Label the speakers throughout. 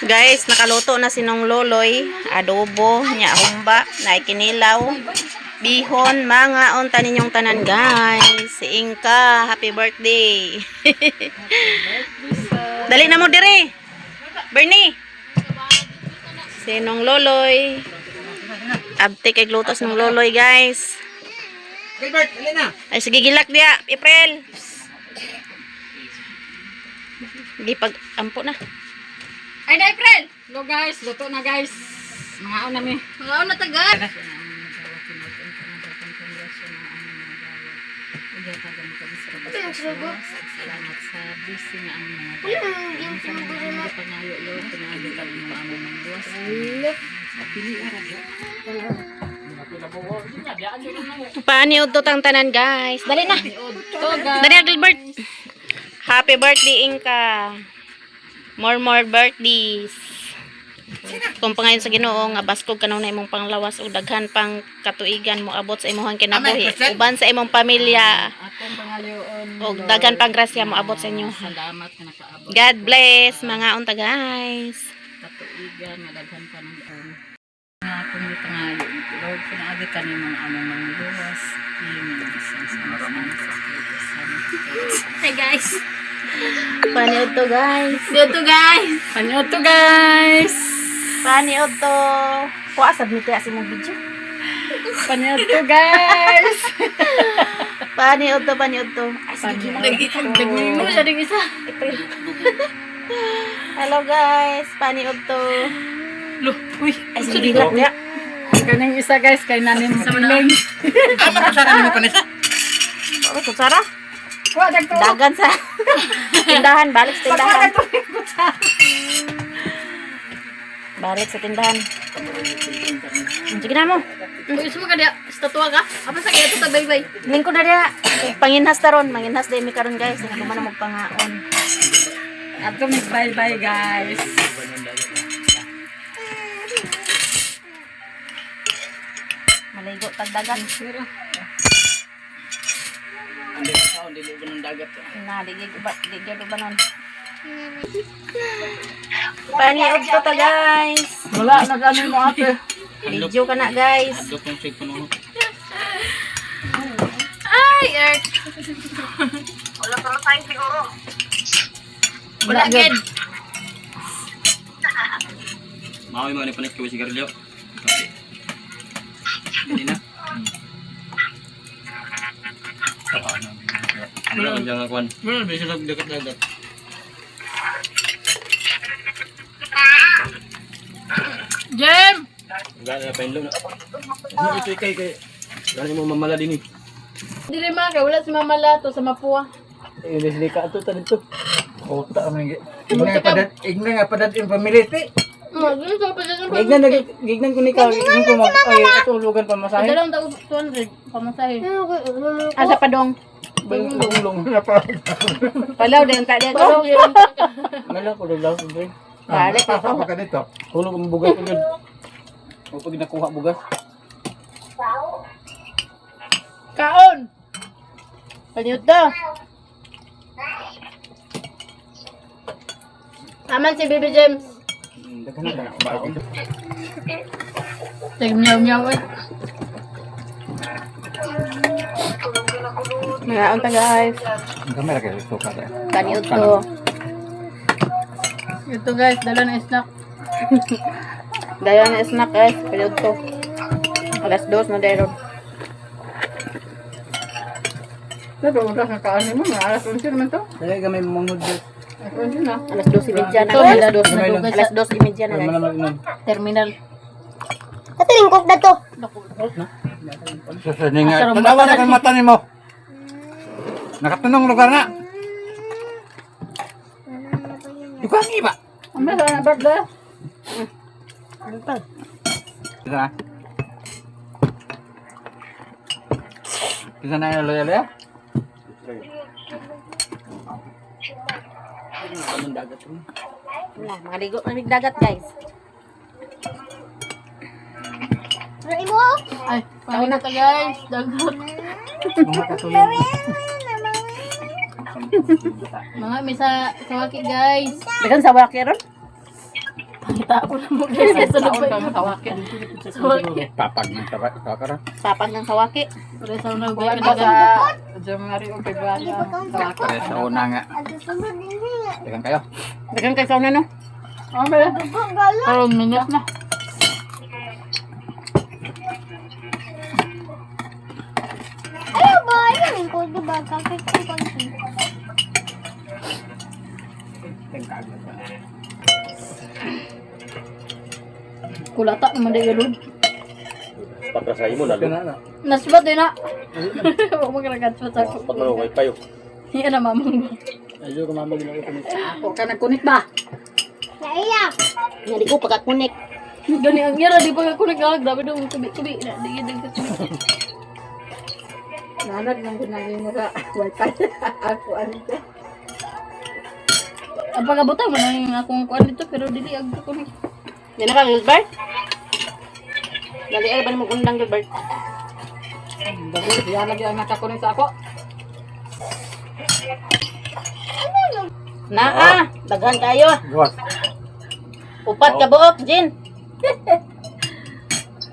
Speaker 1: Guys, nakaluto na sinong loloy, adobo, nya humba, na ikinilaw, bihon, mga unta ninyong tanan guys. Si Inka, happy birthday. Dali na mo dire. Bernie. Sinong loloy. Abte kay glutos ng loloy guys.
Speaker 2: Gilbert, dali na.
Speaker 1: Ay sige gilak dia, April. Gipag ampo na.
Speaker 3: Ay, na April! Hello guys, luto na guys. Mga una mi. Mga una tagad. Salamat sa busy na ang mga pangayo-yo, pinagitan mo ang mga duwas.
Speaker 1: Paani udto tang tanan guys. Dali na. Dali na Gilbert. Happy birthday Inka. More birthdays. Kung pangayon sa Ginoo nga baskog kanaw na imong panglawas o daghan pang katuigan mo abot sa imong kinabuhi. Uban sa imong pamilya.
Speaker 3: Atong pangayoon.
Speaker 1: O daghan pang grasya mo abot sa inyo.
Speaker 3: Salamat na nakaabot.
Speaker 1: God bless mga unta guys.
Speaker 3: Katuigan nga daghan pa ng doon. Nga kung ito nga Lord, pinaagi ka ni mga among mangluwas. Hey guys.
Speaker 1: Paniod to guys.
Speaker 3: Dito guys. Ano to guys?
Speaker 1: Paniod to. Kuha sa video si mong video.
Speaker 3: Paniod to guys.
Speaker 1: Paniod to. Ay sige na.
Speaker 3: Dagmi mo siya ding isa.
Speaker 1: Hello guys. Paniod to.
Speaker 3: Uy,
Speaker 1: Ay sige gilak dia.
Speaker 3: kanang isa guys kay nanin sa piling.
Speaker 2: Ama ka sana mo kanisa.
Speaker 1: Oh, kutsara.
Speaker 3: Wa dagto.
Speaker 1: Dagan sa tindahan, balik sa tindahan. Balik sa tindahan. Sige na mo.
Speaker 3: Uy, sumo ka dia. Statwa ka? Apa sa kaya ta bye-bye.
Speaker 1: Lingko na dia. Panginhas taron, manginhas day mi karon guys. Hindi man mo pangaon.
Speaker 3: Ato mi bye-bye guys.
Speaker 1: Maligo tag dagat.
Speaker 2: Dili ba ng dagat?
Speaker 1: Na digig ba nun. Paniod to ta guys.
Speaker 3: Wala nag-ano mo ate.
Speaker 1: Video ka na guys.
Speaker 2: Dok yung check puno.
Speaker 3: Ay, Earth.
Speaker 1: Wala pa tayong siguro.
Speaker 3: Wala gid.
Speaker 2: Maoy mo ni panik ko sigarilyo. Dili na. Wala ka dyan akuan. Wala, may sila dagat-dagat.
Speaker 3: Jem.
Speaker 2: Gano'n na painlo na. Ano ito ikay kay? Gano'n mo mamala din eh.
Speaker 3: Dili man kay wala si Mama Lato sa Mapua.
Speaker 2: Eh, hindi ka ito dito.
Speaker 4: Oh, tak man. Igna nga padat yung pamiliti.
Speaker 3: Dili sa pa sa
Speaker 4: Gignan ko ni ka, gignan ko mag ay atulugan pa masahe.
Speaker 3: Dalawang tao 200 pamasahe.
Speaker 1: Asa pa dong?
Speaker 4: Bulong na pa.
Speaker 1: Palaw din ta dito.
Speaker 4: Mala ko daw bro.
Speaker 1: Balik
Speaker 4: Pasa pa ka dito.
Speaker 2: Hulog ang bugas ko dyan. O pag nakuha bugas.
Speaker 3: Kaon.
Speaker 1: Paniod to.
Speaker 3: Aman si Baby James.
Speaker 4: Daghan na ba?
Speaker 3: Tigmiyaw-miyaw eh.
Speaker 1: Mga unta guys.
Speaker 4: Ang kamera kay ito ka.
Speaker 1: Paniod to.
Speaker 3: Ito guys, dala na snack.
Speaker 1: Dayo na snack guys. Paniod to. Alas 2 na dayron.
Speaker 3: Pero wala ka kaano mo, alas 11 naman to.
Speaker 4: Kaya gamay mong noodles.
Speaker 3: Alas 11 na.
Speaker 1: Alas 12:30 na
Speaker 3: Ito,
Speaker 1: guys.
Speaker 3: alas 12 na to guys.
Speaker 1: Alas 12:30 na
Speaker 4: Ay
Speaker 1: guys.
Speaker 4: malamal nun.
Speaker 3: Terminal.
Speaker 1: Katilingkok na to.
Speaker 4: Sa nga. Tanawa na kang mata nimo. Nakatunong lugar na. Dugang iba.
Speaker 3: Ang bala na birthday.
Speaker 4: Bisa na. Bisa na yung loyal ya?
Speaker 2: Anong dagat rin?
Speaker 1: Nah, maligo na dagat guys.
Speaker 3: Ay, paano na ka guys? Dagot.
Speaker 4: Mga katulong.
Speaker 3: Mga may sa waki guys.
Speaker 1: Dagan sa waki ron.
Speaker 3: Itapo na mo guys. Sunod pa yung kawaki.
Speaker 4: Papag ng kawakara.
Speaker 1: Sapag ng sawaki.
Speaker 3: Pero sa unang guys, January o February ang kawaki.
Speaker 4: Kaya sa una nga. Tekan kayo.
Speaker 1: Dagan kay sauna no.
Speaker 3: Pero minutes na.
Speaker 5: Ayaw ba? Ayaw ko, diba? Kakit ko konti.
Speaker 3: Kulata naman din yun.
Speaker 2: Patrasahin mo, nalo.
Speaker 3: Nasbat din na. Huwag mo kanagat sa ako.
Speaker 2: Pag manukay pa yun.
Speaker 3: Hindi na mamang mo.
Speaker 2: Ayun, kumamag na ako.
Speaker 3: Ako ka nagkunik ba?
Speaker 5: Naiyak.
Speaker 1: Nga di ko pagkakunik.
Speaker 3: Gani ang yara, di pa ka kunik ka. Grabe dong, tubi-tubi. Digid-digid ka tubi. Nanad nang ginagin mo ka. Wifi. Ako ano ka. Ang pagkabutan mo na yung akong kuan dito, pero dili ang kunik.
Speaker 1: Yan na ka, Gilbert? Dali ay ba mo undang Gilbert?
Speaker 3: Bago, yan lagi ang nakakunik sa ako.
Speaker 1: Naa, daghan kayo.
Speaker 4: Buwas.
Speaker 1: Upat ka buok, Jin.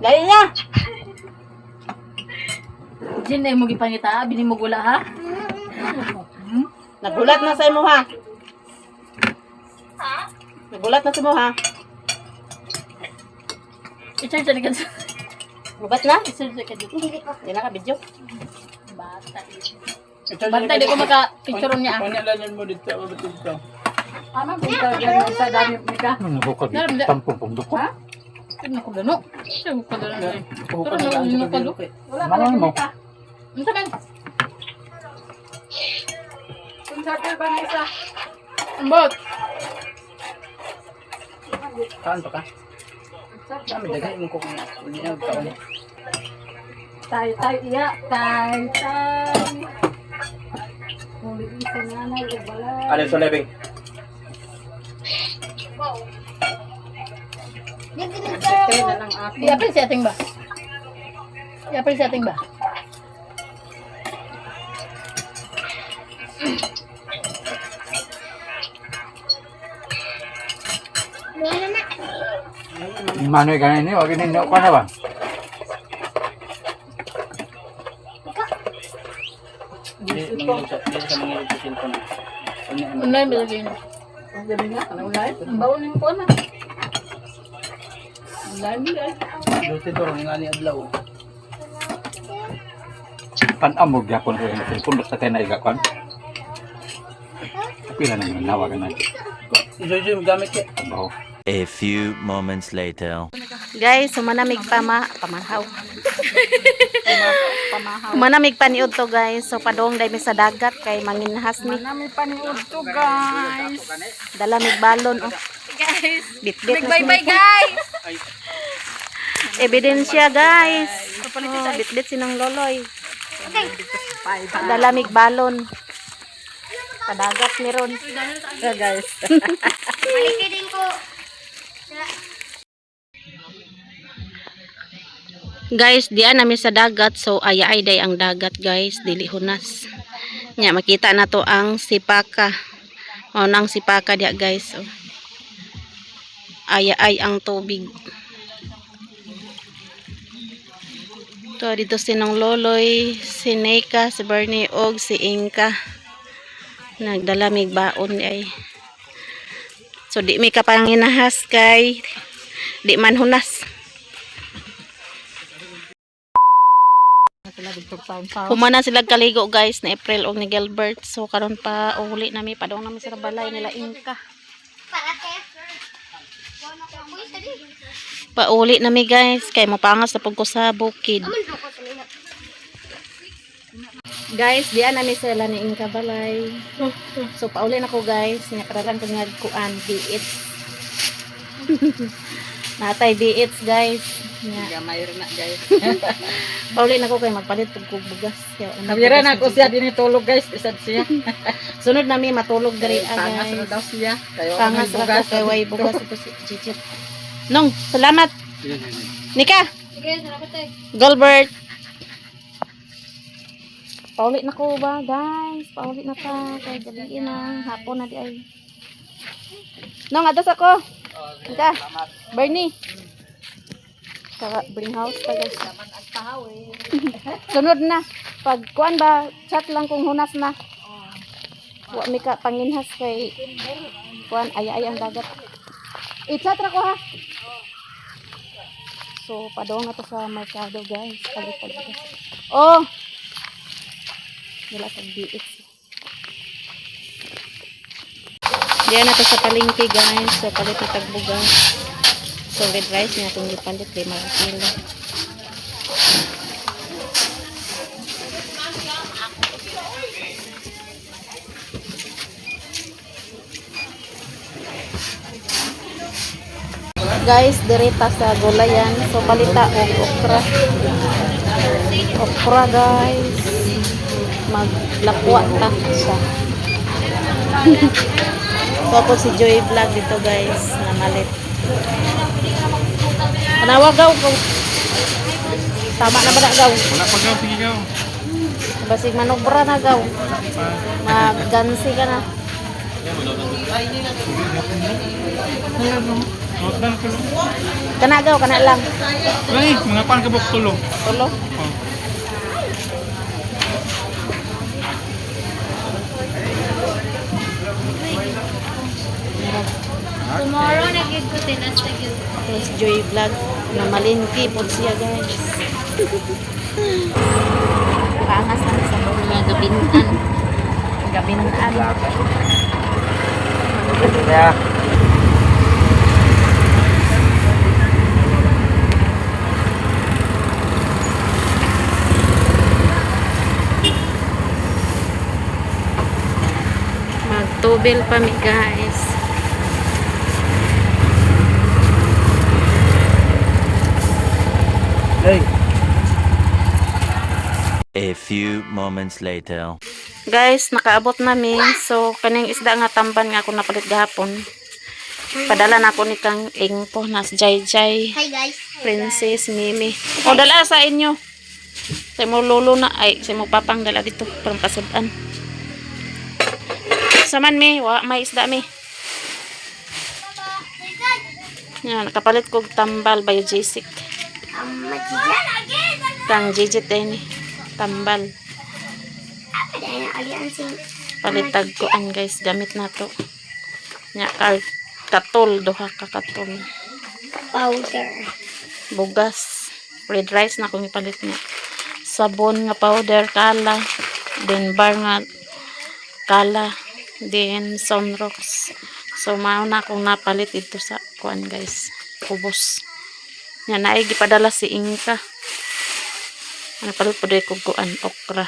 Speaker 1: Dali na.
Speaker 3: Jin, ay mo gipangita, bini mo gula ha?
Speaker 1: Nagulat na sa imo ha. Nagulat na sa imo ha.
Speaker 3: I-charge na ka.
Speaker 1: Gubat na?
Speaker 3: I-charge na ka dito.
Speaker 1: Yan na ka video.
Speaker 3: Bata. Bantay, di ko maka-picture niya.
Speaker 2: Panyalalan mo dito, ako dito.
Speaker 3: Ano ba ito? Sa dami ka.
Speaker 4: Ano bukod?
Speaker 3: Naram, di-
Speaker 4: Tampong pumdukot.
Speaker 3: Ha? Tignan ko gano. Tignan ko gano.
Speaker 2: Puhukan
Speaker 3: Pero
Speaker 2: na lang
Speaker 3: nung
Speaker 2: sa
Speaker 3: palo.
Speaker 2: bibig.
Speaker 3: Wala
Speaker 4: Malang mo.
Speaker 3: Ano sabihin? Kung sabi ba nga isa? Ambot.
Speaker 2: Kaan pa ka? Dami, dagay mo ko kung unyag taon.
Speaker 3: Tayo, iya. Tayo. Huli isa nga na, ibalay.
Speaker 2: Alin sa lebing?
Speaker 5: Dito na
Speaker 3: Kaya na lang ako. I-apple setting ba? I-apple setting ba?
Speaker 4: Manoy ganin ni, wag ni ko na ba?
Speaker 2: Hindi sa mga ilutusin ko na.
Speaker 3: Unay, bilagay na. Ang gabi nga, ano unay? Ang baunin ko na. Unay, bilagay.
Speaker 2: Lutin to, nga ni Adlaw.
Speaker 4: Panamog yapon ko yung pundok sa tenay gakon. Pila na yung nawa ganan.
Speaker 2: Iso gamit ka.
Speaker 4: Trabaho.
Speaker 6: A few moments later.
Speaker 1: Guys, sumanamig pa pamahaw. Manamig pa niud to guys. So padong dai mi sa dagat kay manginhas ni.
Speaker 3: Namin paniod to, guys.
Speaker 1: Dala mig balon oh.
Speaker 3: Guys.
Speaker 1: Bit-bit na
Speaker 3: Bye-bye,
Speaker 1: siya.
Speaker 3: guys.
Speaker 1: Ebidensya guys. Oh, bit-bit sinang loloy. Dala mig balon. Padagat ni ron.
Speaker 3: Guys.
Speaker 5: Malikidin ko.
Speaker 1: Guys, diyan nami sa dagat. So ay day ang dagat guys, dili hunas. Nya makita na to ang sipaka. Mao nang sipaka dia guys. Oh. Ay ang tubig. To dito sinong loloy, si Neka, si Bernie og si Inka. Nagdala mig baon ay. So di mi ka pang hinahas kay di man hunas. Humana sila kaligo guys na April og ni Gilbert. So karon pa uli nami padong nami sa balay nila Inka.
Speaker 5: Para kaya.
Speaker 1: Pauli nami guys kay mopangas na pud ko sa bukid. Guys, diyan nami sila ni Inka balay. So pauli na ko guys, nya kararan ko nga kuan biit. Natay biits guys. Nya
Speaker 3: Gamay rin na, guys.
Speaker 1: pauli na ko kay magpalit pud ko bugas.
Speaker 3: Kabira na ako siya din tulog, guys. Isad siya.
Speaker 1: Sunod nami matulog diri
Speaker 3: Pangas na
Speaker 1: guys.
Speaker 3: daw siya. Kayo
Speaker 1: Pangas
Speaker 3: ako
Speaker 1: ra ko kay way bugas ito si Chichit. Nong, salamat. Nika.
Speaker 5: Sige, salamat eh.
Speaker 1: Gilbert. Paulit na ko ba, guys? Paulit na ta. Kaya gabiin na. Hapon na di ay. Nong, adas ako. Ika, Bernie. Saka bring house pa guys. Sunod na. Pag kuan ba, chat lang kung hunas na. Wa mi ka panginhas kay kuan ay ang dagat. I-chat ra ko ha. So, padong na to sa merkado guys. Palit. Oh! Wala kang BX. Diyan na to sa palengke guys. So, palit na tagbugas. So, red rice na itong ipalit. Di mga kilo. Guys, direta sa gulayan. So, palita og okra. Okra, guys. Maglakwa ta siya. So, ako si Joy Vlog dito, guys. Namalit. Nawagaw ko. Tama na ba na gaw?
Speaker 4: Wala pa gaw, sige gaw.
Speaker 1: Basig manobra na gaw. Maggansi ka na. Kana gaw, kana lang.
Speaker 4: Ay, mga pan kabok tulo.
Speaker 1: Tulo.
Speaker 5: Tomorrow, nag-gig ko tinas na gig.
Speaker 1: Tapos Joy Vlog. Namalingki po siya, guys. Paangas na sa mga gabintan. Gabintan. Magtubel pa mi, guys.
Speaker 4: Hey.
Speaker 6: A few moments later.
Speaker 1: Guys, nakaabot namin. So, kaning isda nga tamban nga ako napalit gahapon. Padala na ako ni Kang Ingpo, nas Jai Jai,
Speaker 5: Hi guys.
Speaker 1: Princess, Mimi. O, dala sa inyo. Sa mo lolo na, ay, sa mo papang dala dito. Parang pasudan. Saman mi, may isda mi. Yan, nakapalit ko tambal by Jessic. Kang Jijit ni tambal. Palitag ko an guys, gamit na to. Nya katol, duha ka katol.
Speaker 5: Powder.
Speaker 1: Bugas, red rice na kung ipalit niya. Sabon nga powder, kala. Then bar nga kala. Then sunrocks. So mao na akong napalit ito sa kuan guys. Kubos. Nya naay gipadala si Inka. Ano palit po ko kuan okra.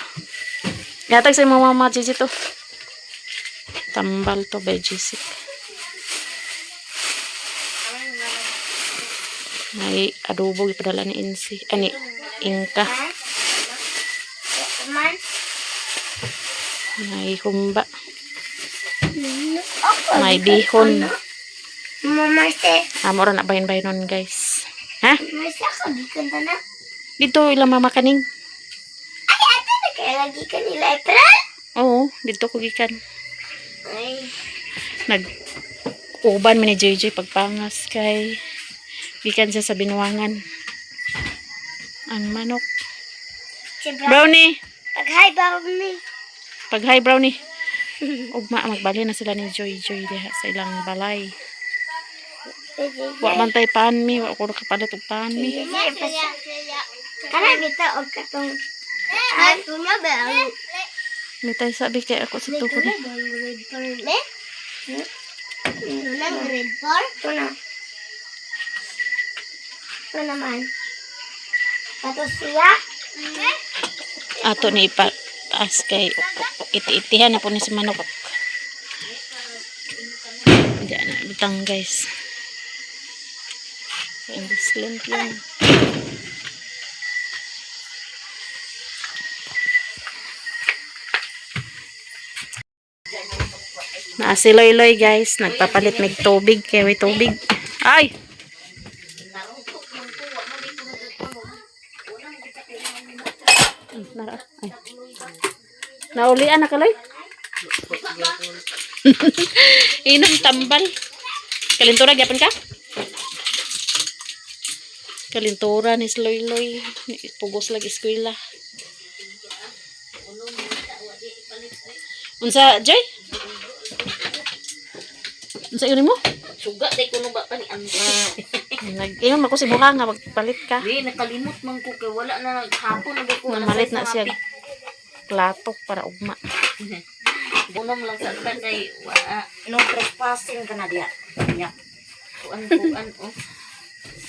Speaker 1: Yatag sa mga mama Gigi to. Tambal to by Jessic. May adobo ipadala ni Insi. Ani Inka. May humba. May bihon.
Speaker 5: Mamarse.
Speaker 1: Amora na bahin-bahinon guys. Ha?
Speaker 5: Marse ka, gikan ta na.
Speaker 1: Dito ilang mama kaning.
Speaker 5: Ay, ato na kaya lagi ka nila April?
Speaker 1: Oo, dito ko gikan.
Speaker 5: Ay.
Speaker 1: Nag-uban mi ni JJ pagpangas kay gikan siya sa binuwangan. Ang manok.
Speaker 5: Si
Speaker 1: Brownie.
Speaker 5: Pag-hi ba me?
Speaker 1: Pag hi Brownie. Ugma magbali na sila ni Joy diha sa ilang balay. Wa man tay pan mi, wa ko nakapalit og pan mi.
Speaker 5: Kana bita og katong. Ay, tuna ba?
Speaker 1: Mitay sabi kay ako sa tukod.
Speaker 5: Grade 4 me? Tuna grade 4? Tuna. Ito naman. Tapos siya?
Speaker 1: Ato ni ipataas kay iti-itihan na po ni si manok. Diyan na bitang guys. English lang. Na si Loy guys, nagpapalit mig tubig kay may tubig. Ay. Ay. Naulian na kaloy. Inom tambal. Kalintura gyapon ka? Kalintura ni Sloy-loy. Pugos lagi eskwela. Unsa, Joy? Unsa yun mo?
Speaker 3: Suga day kuno ba pa ni Ante.
Speaker 1: Nag-inom ako si Buhang nga magpalit ka.
Speaker 3: Di nakalimot man ko kay wala na naghapon na ko
Speaker 1: Namalit na siya plato para ugma.
Speaker 3: Bunom lang sa kan kay wala
Speaker 7: No trespassing ka na diya. Nya.
Speaker 3: kuan oh.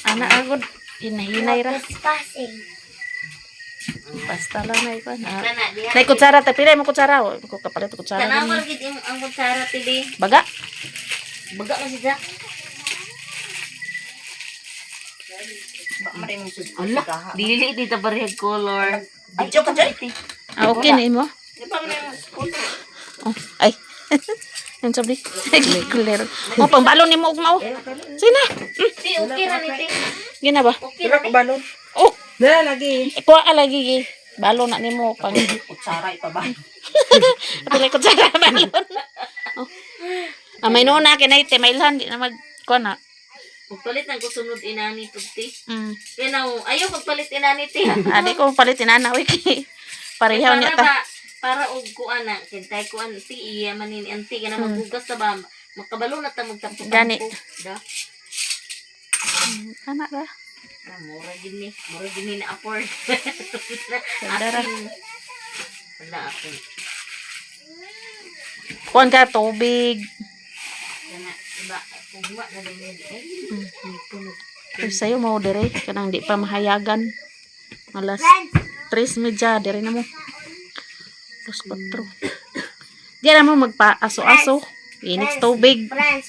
Speaker 1: Ana agod hinahinay ra.
Speaker 5: Passing.
Speaker 1: Basta lang na ipan.
Speaker 3: Kana diha.
Speaker 1: Nay kutsara ta pila mo kutsara o ko kapalit og kutsara.
Speaker 3: Tanawal
Speaker 1: gani.
Speaker 3: gid ang kutsara tidi.
Speaker 1: Baga.
Speaker 3: Baga na siya.
Speaker 7: Ba mare mo sud.
Speaker 3: Allah, dili di ta parehag color.
Speaker 7: Ay joke ka dyan.
Speaker 1: Ah, okay na imo.
Speaker 3: Di ba man school?
Speaker 1: Oh, ay. Yan sabli. Kuler. Oh, pangbalon nimo ugma oh. Sina.
Speaker 3: Ti okay ra ni ti.
Speaker 1: Gina ba?
Speaker 3: Okay ra ni.
Speaker 7: balon.
Speaker 1: Oh,
Speaker 7: Dala lagi.
Speaker 1: kuha ka lagi gi. Balon na nimo pang
Speaker 7: Kutsara ipa ba?
Speaker 1: pila kutsara balon. Oh. Ah, may nuna kinaite may ilhan di na mag kuha na.
Speaker 3: Pagpalit ng kusunod inani pagti.
Speaker 1: Mm.
Speaker 3: Yan ayaw pagpalit inani ti.
Speaker 1: Adi ko palit inana wiki. Parehaw niya ta.
Speaker 3: Para og kuan na kintay kuan ti iya manin anti kana maghugas ta ba makabalo na ta magtampo.
Speaker 1: Gani.
Speaker 3: Da.
Speaker 1: Kana ra.
Speaker 3: Mura gini na afford.
Speaker 1: Dara.
Speaker 3: Wala ako.
Speaker 1: Kuan ka tubig.
Speaker 3: Kana iba ugma na din
Speaker 1: Ay sayo mo dire kanang di pa mahayagan. Alas 3:30 dire na mo. Plus 4. Di na mo magpa-aso-aso. Init tubig.
Speaker 5: Friends.